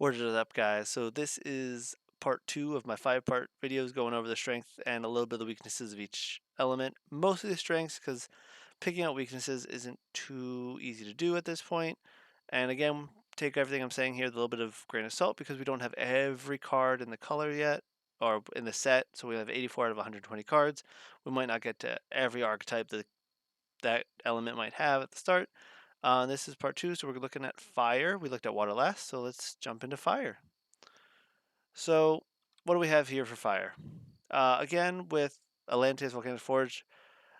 What is up, guys? So this is part two of my 5-part videos going over the strength and a little bit of the weaknesses of each element. Mostly the strengths because picking out weaknesses isn't too easy to do at this point. And again, take everything I'm saying here with a little bit of grain of salt because we don't have every card in the color yet or in the set. So we have 84 out of 120 cards. We might not get to every archetype that that element might have at the start. This is part two, so we're looking at fire. We looked at water last, so let's jump into fire. So, what do we have here for fire? Again, with Atlantis Volcanic Forge,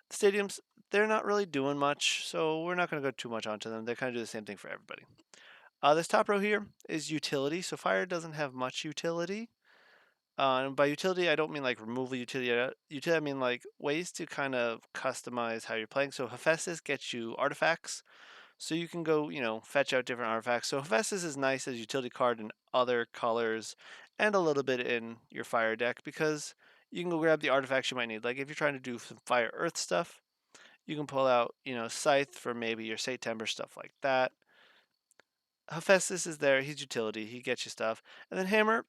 the stadiums, they're not really doing much, so we're not going to go too much onto them. They kind of do the same thing for everybody. This top row here is utility, so fire doesn't have much utility. And by utility, I don't mean like removal utility. Utility, I mean like ways to kind of customize how you're playing. So Hephaestus gets you artifacts, so you can go, fetch out different artifacts. So Hephaestus is nice as a utility card in other colors and a little bit in your fire deck because you can go grab the artifacts you might need. Like if you're trying to do some fire earth stuff, you can pull out, Scythe for maybe your Sate Timber, stuff like that. Hephaestus is there, he's utility, he gets you stuff. And then Hammer,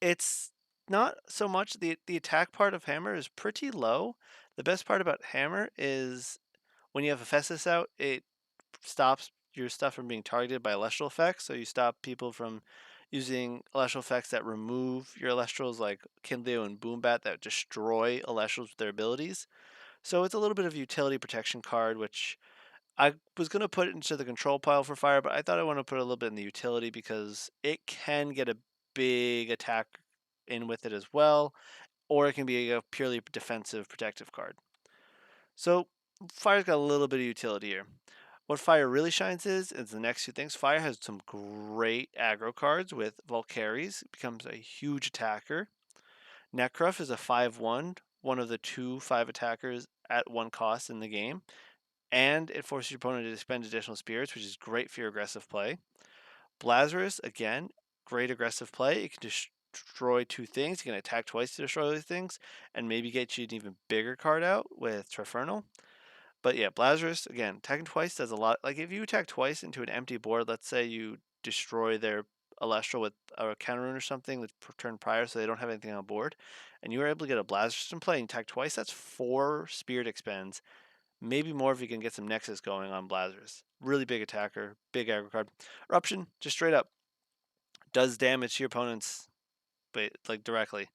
it's not so much the attack part of Hammer is pretty low. The best part about Hammer is when you have Hephaestus out, it stops your stuff from being targeted by celestial effects. So you stop people from using celestial effects that remove your Elestrals like Kindleo and Boombat that destroy Elestrals with their abilities. So it's a little bit of a utility protection card, which I was going to put into the control pile for fire, but I thought I want to put a little bit in the utility because it can get a big attack in with it as well, or it can be a purely defensive protective card. So fire's got a little bit of utility here. What fire really shines is the next two things. Fire has some great aggro cards with Valkyries. It becomes a huge attacker. Necruff is a 5/1, one of the 2/5 attackers at one cost in the game. And it forces your opponent to spend additional spirits, which is great for your aggressive play. Blazarus, again, great aggressive play. It can destroy two things. You can attack twice to destroy those things, and maybe get you an even bigger card out with Trifernal. But yeah, Blazarus, again, attacking twice does a lot. Like if you attack twice into an empty board, let's say you destroy their Elestral with a counter rune or something with turn prior so they don't have anything on board, and you were able to get a Blazarus in play and attack twice, that's 4 Spirit expends. Maybe more if you can get some Nexus going on Blazarus. Really big attacker, big aggro card. Eruption, just straight up, does damage to your opponents, but like directly.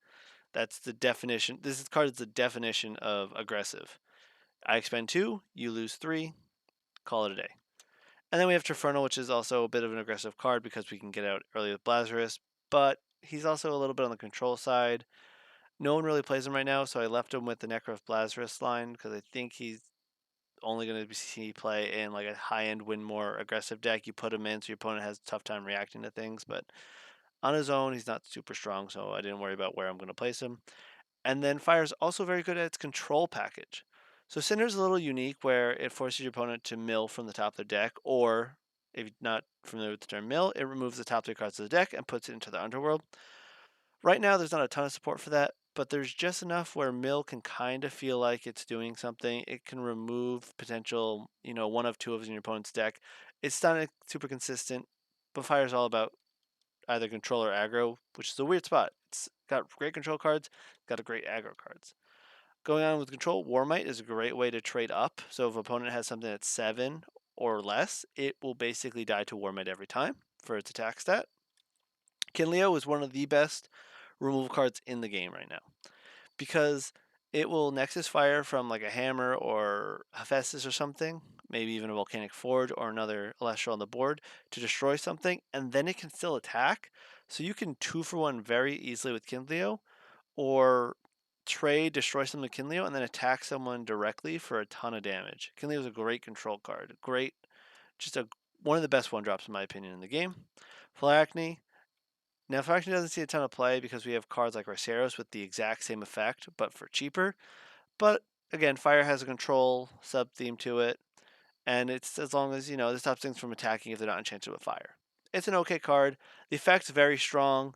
That's the definition. This card is the definition of aggressive. I expend 2, you lose 3, call it a day. And then we have Trifernal, which is also a bit of an aggressive card because we can get out early with Blazarus, but he's also a little bit on the control side. No one really plays him right now, so I left him with the Necrof Blazarus line because I think he's only going to see play in like a high-end win more aggressive deck. You put him in so your opponent has a tough time reacting to things, but on his own, he's not super strong, so I didn't worry about where I'm going to place him. And then Fire's also very good at its control package. So Cinder's a little unique where it forces your opponent to mill from the top of the deck, or if you're not familiar with the term mill, it removes the top 3 cards of the deck and puts it into the underworld. Right now, there's not a ton of support for that, but there's just enough where mill can kind of feel like it's doing something. It can remove potential, one of two of in your opponent's deck. It's not super consistent, but Fire's all about either control or aggro, which is a weird spot. It's got great control cards, got a great aggro cards. Going on with control, Warmite is a great way to trade up. So if an opponent has something that's 7 or less, it will basically die to Warmite every time for its attack stat. Kinleo is one of the best removal cards in the game right now because it will Nexus Fire from like a Hammer or Hephaestus or something, maybe even a Volcanic Forge or another Celestial on the board to destroy something, and then it can still attack. So you can 2-for-1 very easily with Kinleo, or trade, destroy some of Kinleo, and then attack someone directly for a ton of damage. Kinleo is a great control card. Great, just one of the best one drops in my opinion in the game. Phlaracne. Now, Phlaracne doesn't see a ton of play because we have cards like Raceros with the exact same effect, but for cheaper. But again, Fire has a control sub theme to it, and it's as long as this stops things from attacking if they're not enchanted with fire. It's an okay card. The effect's very strong.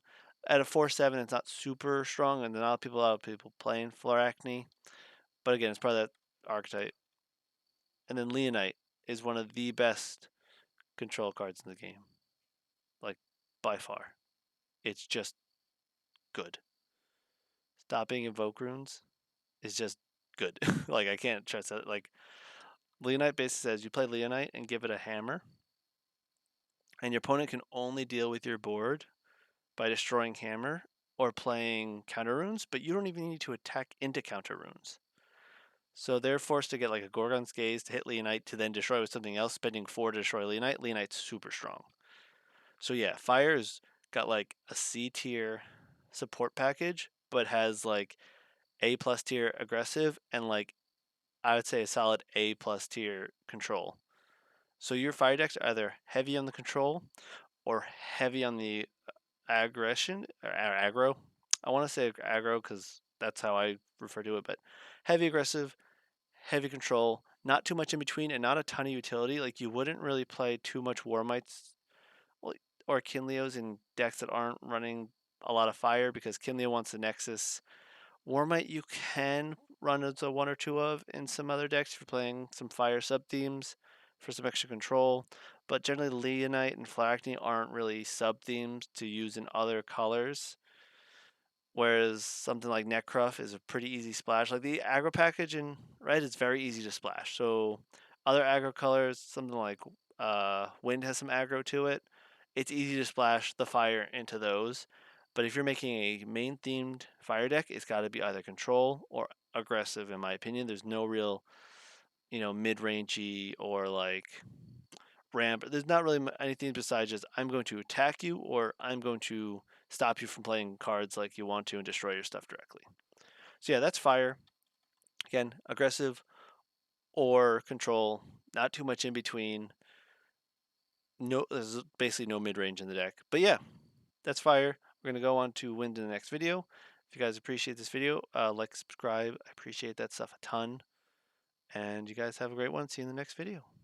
At a 4/7, it's not super strong, and a lot of people playing Phlaracne. But again, it's part of that archetype. And then Leonite is one of the best control cards in the game. Like by far. It's just good. Stopping Invoke runes is just good. Like, I can't stress that. Like, Leonite basically says you play Leonite and give it a hammer, and your opponent can only deal with your board by destroying hammer or playing counter runes, but you don't even need to attack into counter runes. So they're forced to get like a Gorgon's Gaze to hit Leonite to then destroy with something else, spending 4 to destroy Leonite. Leonite's super strong. So yeah, Fire's got like a C tier support package, but has like A plus tier aggressive and like I would say a solid A plus tier control. So your fire decks are either heavy on the control or heavy on the aggression or aggro. I want to say aggro because that's how I refer to it, but heavy aggressive, heavy control, not too much in between, and not a ton of utility. Like you wouldn't really play too much War Mites or Kinleos in decks that aren't running a lot of fire because Kinleo wants the Nexus. Warmite you can run as a one or two of in some other decks if you're playing some fire sub themes for some extra control. But generally Leonite and Phylactery aren't really sub themes to use in other colors. Whereas something like Necruff is a pretty easy splash. Like the aggro package in red is very easy to splash. So other aggro colors, something like Wind has some aggro to it. It's easy to splash the fire into those. But if you're making a main themed fire deck, it's got to be either control or aggressive, in my opinion. There's no real, mid rangey or like ramp. There's not really anything besides just I'm going to attack you or I'm going to stop you from playing cards like you want to and destroy your stuff directly. So yeah, that's fire. Again, aggressive or control, not too much in between. No, there's basically no mid range in the deck. But yeah, that's fire. We're gonna go on to wind in the next video. If you guys appreciate this video, like, subscribe. I appreciate that stuff a ton. And you guys have a great one. See you in the next video.